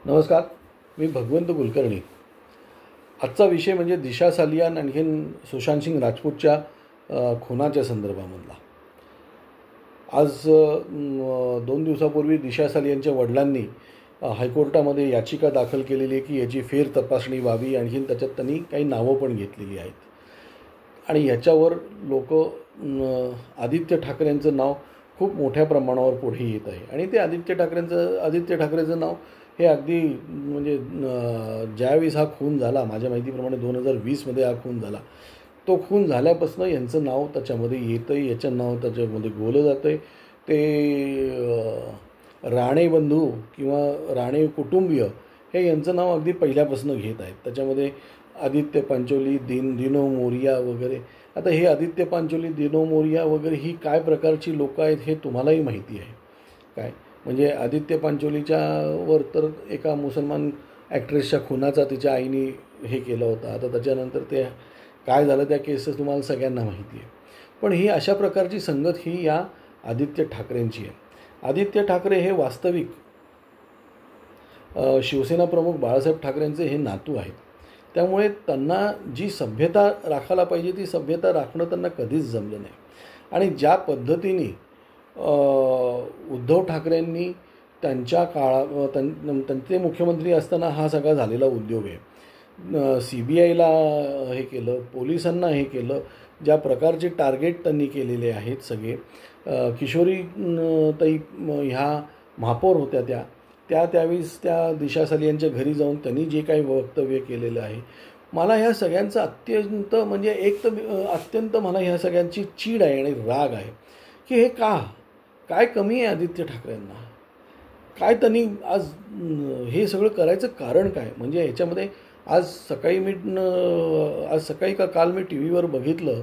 नमस्कार, मी भगवंत कुलकर्णी. आजचा विषय म्हणजे दिशा सालियान आणखीन सुशांत सिंग राजपूतच्या खुनाच्या संदर्भामधला. आज 2 दिवसापूर्वी दिशा सालियानच्या वडिलांनी हायकोर्टामध्ये याचिका दाखल केलेली आहे की याची फेर तपासणी व्हावी. आणखीन त्याच्यात त्यांनी काही नावं पण घेतलेली आहेत आणि याच्यावर लोक आदित्य ठाकरेंचं नाव खूप मोठ्या प्रमाणावर पुढे येत आहे. आणि ते आदित्य ठाकरेचं नाव हे अगदी म्हणजे ज्यावेळेस हा खून झाला, माझ्या माहितीप्रमाणे 2020मध्ये हा खून झाला, तो खून झाल्यापासून यांचं नाव त्याच्यामध्ये येतं आहे, याचं नाव त्याच्यामध्ये बोललं जातं आहे. ते राणे बंधू किंवा राणे कुटुंबीय हे यांचं नाव अगदी पहिल्यापासून घेत आहेत. त्याच्यामध्ये आदित्य पांचोली, दिनो मोरिया वगैरे. आता हे आदित्य पांचोली, दिनो मोरिया वगैरे ही काय प्रकारची लोकं आहेत हे तुम्हालाही माहिती आहे. काय म्हणजे आदित्य पांचोलीच्या वर तर एका मुसलमान ॲक्ट्रेसच्या खुनाचा तिच्या आईने हे केलं होतं. आता त्याच्यानंतर ते काय झालं त्या केसेस तुम्हाला सगळ्यांना माहिती आहे. पण ही अशा प्रकारची संगत ही या आदित्य ठाकरेंची आहे. आदित्य ठाकरे हे वास्तविक शिवसेना प्रमुख बाळासाहेब ठाकरेंचे हे नातू आहेत. त्यामुळे त्यांना जी सभ्यता राखायला पाहिजे ती सभ्यता राखणं त्यांना कधीच जमलं नाही. आणि ज्या पद्धतीने उद्धव ठाकरेंनी त्यांच्या त्यांचे मुख्यमंत्री असताना हा सगळा झालेला उद्योग आहे. CBIला हे केलं, पोलिसांना हे केलं, ज्या प्रकारचे टार्गेट त्यांनी केलेले आहेत सगळे. किशोरी ताई ह्या महापौर होत्या त्यावेळेस त्या दिशा सालियांच्या घरी जाऊन त्यांनी जे काही वक्तव्य केलेलं आहे, मला ह्या सगळ्यांचं अत्यंत म्हणजे अत्यंत मला ह्या सगळ्यांची चीड आहे आणि राग आहे की हे काय कमी आहे आदित्य ठाकरेंना. काय त्यांनी आज हे सगळं करायचं कारण काय. म्हणजे ह्याच्यामध्ये आज सकाळी का काल मी TV वर बघितलं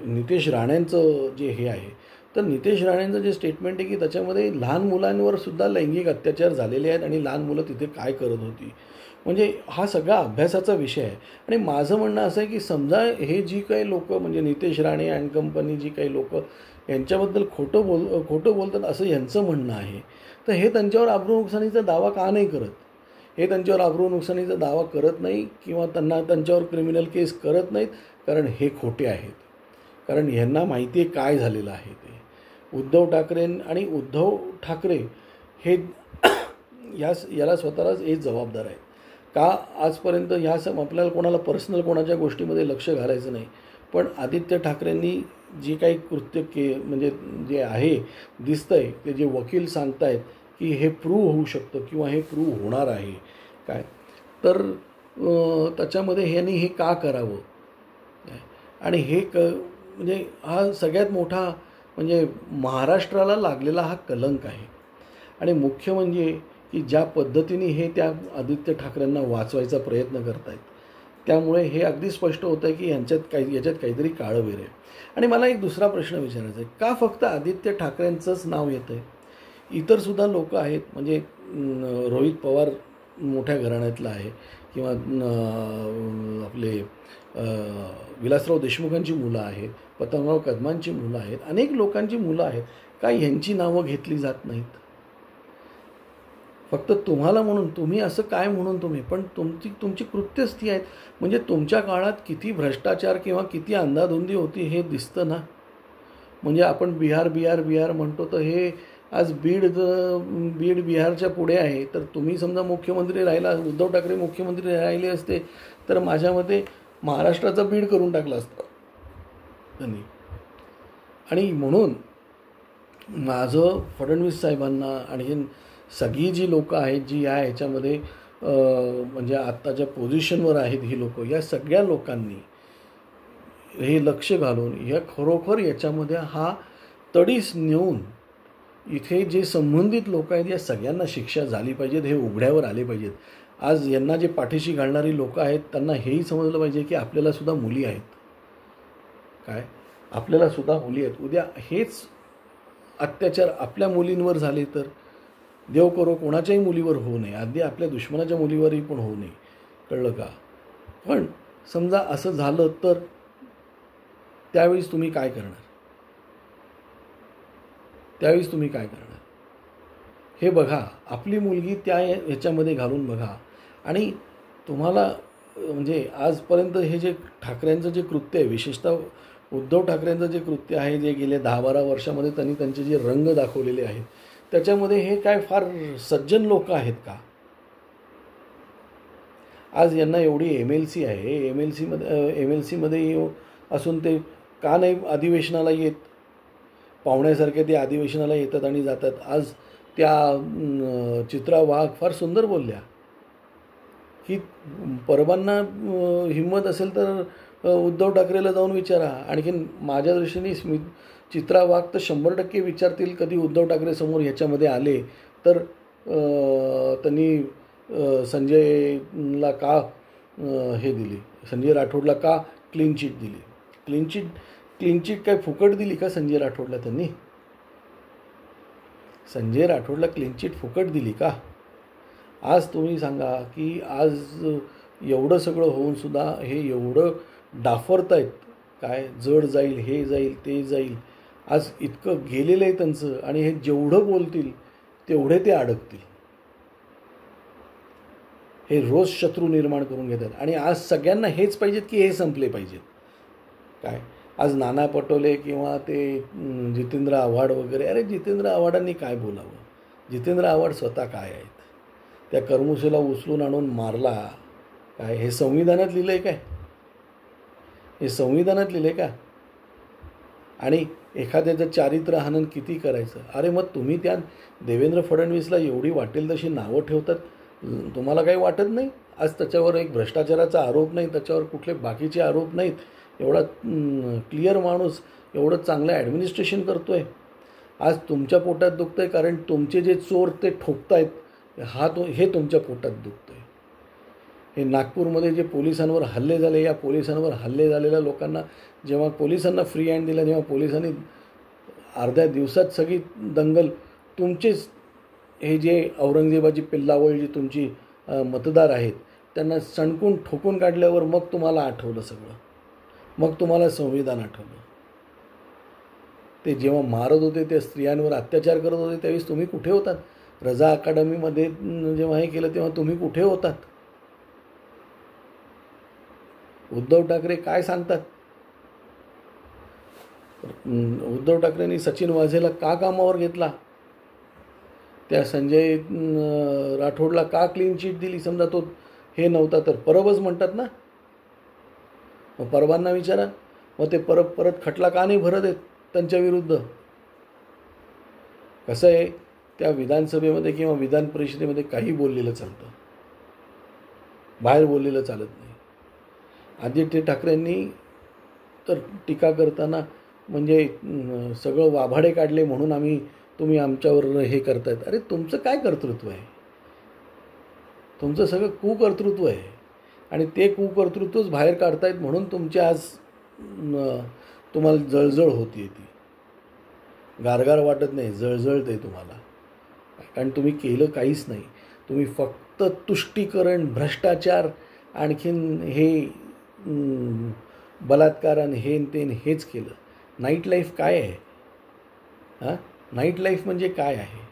नितेश राणेंचं जे हे आहे, तर नितेश राणेंचं जे स्टेटमेंट आहे की त्याच्यामध्ये लहान मुलांवर सुद्धा लैंगिक अत्याचार झालेले आहेत आणि लहान मुलं तिथे काय करत होती. म्हणजे हा सगळा अभ्यासाचा विषय आहे. आणि माझं म्हणणं असं आहे की समजा हे जी काही लोक म्हणजे नितेश राणे अँड कंपनी जी काही लोक यांच्याबद्दल खोटं बोलतात असं यांचं म्हणणं आहे, तर हे त्यांच्यावर अब्रू नुकसानीचा दावा का नाही करत. हे त्यांच्यावर अब्रू नुकसानीचा दावा करत नाही किंवा त्यांच्यावर क्रिमिनल केस करत नाहीत कारण हे खोटे आहेत. कारण यांना माहिती आहे काय झालेलं आहे ते. उद्धव ठाकरे हे याला स्वतःलाच हे जबाबदार आहेत. का आजपर्यंत आपल्याला कोणाला पर्सनल कोणाच्या गोष्टीमध्ये लक्ष घालायचं नाही, पण आदित्य ठाकरेंनी जे काही कृत्य म्हणजे जे आहे दिसतं आहे, ते जे वकील सांगत आहेत की हे प्रूव्ह होऊ शकतं किंवा हे प्रूव्ह होणार आहे काय, तर त्याच्यामध्ये ह्यांनी हे का करावं. आणि हे म्हणजे हा सगळ्यात मोठा म्हणजे महाराष्ट्राला लागलेला हा कलंक आहे. आणि मुख्य म्हणजे की ज्या पद्धतीने हे त्या आदित्य ठाकरेंना वाचवायचा प्रयत्न करत आहेत, त्यामुळे हे अगदी स्पष्ट होतं आहे की याच्यात काहीतरी काळं आहे. आणि मला एक दुसरा प्रश्न विचारायचा आहे, का फक्त आदित्य ठाकरेंचंच नाव येतं आहे. इतरसुद्धा लोक आहेत. म्हणजे रोहित पवार मोठ्या घराण्यातला आहे किंवा आपले विलासराव देशमुखांची मुलं आहेत, पतंगराव कदमांची मुलं आहेत, अनेक लोकांची मुलं आहेत. का ह्यांची नावं घेतली जात नाहीत. फक्त तुम्हाला म्हणून तुम्ही असं काय म्हणून तुम्ही, पण तुमची कृत्यच ती आहेत. म्हणजे तुमच्या काळात किती भ्रष्टाचार किंवा किती अंधाधुंदी होती हे दिसतं ना. म्हणजे आपण बिहार म्हणतो, तर हे आज बीड बिहारच्या पुढे आहे. तर तुम्ही समजा मुख्यमंत्री राहिला, उद्धव ठाकरे मुख्यमंत्री राहिले असते तर माझ्या मते महाराष्ट्राचा बीड करून टाकला असता त्यांनी. आणि म्हणून माझं फडणवीस साहेबांना आणखीन सगळी जी लोकं आहेत जी या ह्याच्यामध्ये म्हणजे आत्ताच्या पोझिशनवर आहेत ही लोकं, या सगळ्या लोकांनी हे लक्ष घालून या खरोखर याच्यामध्ये हा तडीस नेऊन इथे जे संबंधित लोक आहेत या सगळ्यांना शिक्षा झाली पाहिजेत. हे उघड्यावर आले पाहिजेत. आज यांना जे पाठीशी घालणारी लोकं आहेत त्यांना हेही समजलं पाहिजे की आपल्यालासुद्धा मुली आहेत. काय आपल्यालासुद्धा मुली आहेत. उद्या हेच अत्याचार आपल्या मुलींवर झाले तर देव करो कोणाच्याही मुलीवर होऊ नये, अगदी आपल्या दुश्मनाच्या मुलीवरही पण होऊ नये. कळलं का. पण समजा असं झालं तर त्यावेळेस तुम्ही काय करणार. हे बघा, आपली मुलगी त्या ह्याच्यामध्ये घालून बघा. आणि तुम्हाला म्हणजे आजपर्यंत हे जे ठाकरेंचं जे कृत्य आहे, विशेषतः उद्धव ठाकरेंचं जे कृत्य आहे, जे गेले 10-12 वर्षामध्ये त्यांनी त्यांचे जे रंग दाखवलेले आहेत, त्याच्यामध्ये हे काय फार सज्जन लोक आहेत का? आज यांना एवढी MLC आहे, MLCमध्ये असून ते का नाही अधिवेशनाला येत? पाहुण्यासारखे ते अधिवेशनाला येतात आणि जातात. आज त्या चित्रा वाघ फार सुंदर बोलल्या की परबांना हिंमत असेल तर उद्धव ठाकरेला जाऊन विचारा. आणखीन माझ्या दृष्टीने चित्रा वाघ तर 100% विचारतील कधी उद्धव ठाकरे समोर ह्याच्यामध्ये आले तर त्यांनी संजयला का हे दिली, संजय राठोडला का क्लीन चिट दिली? क्लीन चिट काय फुकट दिली का संजय राठोडला? त्यांनी संजय राठोडला क्लीन चिट फुकट दिली का? आज तुम्ही सांगा की आज एवढं सगळं होऊनसुद्धा हे एवढं डाफरतायत, काय जड जाईल, हे जाईल, ते जाईल. आज इतकं गेलेलं आहे त्यांचं आणि हे जेवढं बोलतील तेवढे ते अडकतील. हे रोज शत्रू निर्माण करून घेतात आणि आज सगळ्यांना हेच पाहिजेत की हे संपले पाहिजेत. काय आज नाना पटोले किंवा ते जितेंद्र आव्हाड वगैरे, अरे जितेंद्र आव्हाडांनी काय बोलावं? जितेंद्र आव्हाड स्वतः काय आहेत? त्या कर्मुसेला उचलून आणून मारला, काय हे संविधानात लिहिलं आहे काय? हे संविधानात लिहिलं आहे का? आणि एखाद्याचं चारित्र्य हनन किती करायचं? अरे मग तुम्ही त्या देवेंद्र फडणवीसला एवढी वाटेल तशी नावं ठेवतात, तुम्हाला काही वाटत नाही? आज त्याच्यावर एक भ्रष्टाचाराचा आरोप नाही, त्याच्यावर कुठले बाकीचे आरोप नाहीत. एवढा क्लिअर माणूस एवढं चांगलं ॲडमिनिस्ट्रेशन करतो आहे. आज तुमच्या पोटात दुखतं आहे कारण तुमचे जे चोर ते ठोकतायत, हे तुमच्या पोटात दुखतं आहे. हे नागपूरमध्ये जे पोलिसांवर हल्ले झाले, या पोलिसांवर हल्ले झालेल्या लोकांना जेव्हा पोलिसांना फ्री हँड दिला, जेव्हा पोलिसांनी अर्ध्या दिवसात सगळी दंगल, तुमचेच हे जे औरंगजेबाची पिल्लावळ जी तुमची मतदार आहेत त्यांना सणकून ठोकून काढल्यावर मग तुम्हाला आठवलं सगळं, मग तुम्हाला संविधान आठवलं. ते जेव्हा मारत होते, त्या स्त्रियांवर अत्याचार करत होते, त्यावेळेस तुम्ही कुठे होतात? रजा अकादमीमध्ये जेव्हा हे केलं तेव्हा तुम्ही कुठे होतात? उद्धव ठाकरे काय सांगतात? उद्धव ठाकरेंनी सचिन वाझेला का कामावर घेतला? त्या संजय राठोडला का क्लीन चिट दिली? समजा तो हे नव्हता तर परबच म्हणतात ना. मग परबांना विचारा, मग ते परत खटला का नाही भरत आहेत त्यांच्या विरुद्ध? कसं आहे, त्या विधानसभेमध्ये किंवा विधान परिषदेमध्ये काही बोललेलं चालतं, बाहेर बोललेलं चालत नाही. आदित्य ठाकरेंनी तर टीका करताना म्हणजे सगळं वाभाडे काढले म्हणून तुम्ही आमच्यावर हे करतायत. अरे तुमचं काय कर्तृत्व आहे? तुमचं सगळं कुकर्तृत्व आहे आणि ते कुकर्तृत्वच बाहेर काढतायत म्हणून तुमची आज तुम्हाला जळजळ होती. ती गारगार वाटत नाही, जळजळते तुम्हाला, कारण तुम्ही केलं काहीच नाही. तुम्ही फक्त तुष्टीकरण, भ्रष्टाचार, आणखीन हे बलात्कार आणि हेच केलं. नाईट लाईफ काय आहे? हां, नाईट लाईफ म्हणजे काय आहे?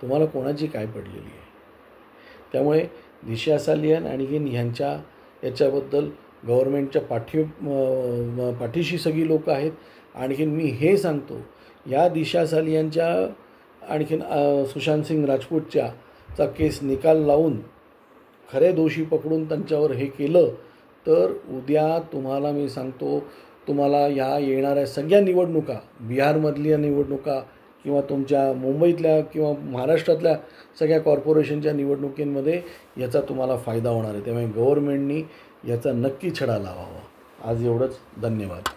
तुम्हाला कोणाची काय पडलेली आहे? त्यामुळे दिशा सालियन आणि याच्याबद्दल गव्हर्नमेंटच्या पाठीशी सगळी लोक आहेत. आणखीन मी हे सांगतो, या दिशा सालियनच्या आणखीन सुशांत सिंग राजपूतचा केस निकाल लावून खरे दोषी पकडून त्यांच्यावर हे केलं तर उद्या तुम्हाला मी सांगतो, तुम्हाला या येणाऱ्या सगळ्या निवडणुका, बिहारमधल्या निवडणुका किंवा तुमच्या मुंबईतल्या किंवा महाराष्ट्रातल्या सगळ्या कॉर्पोरेशनच्या निवडणुकींमध्ये याचा तुम्हाला फायदा होणार आहे. त्यामुळे गव्हर्नमेंटनी याचा नक्की छडा लावावा. आज एवढंच. धन्यवाद.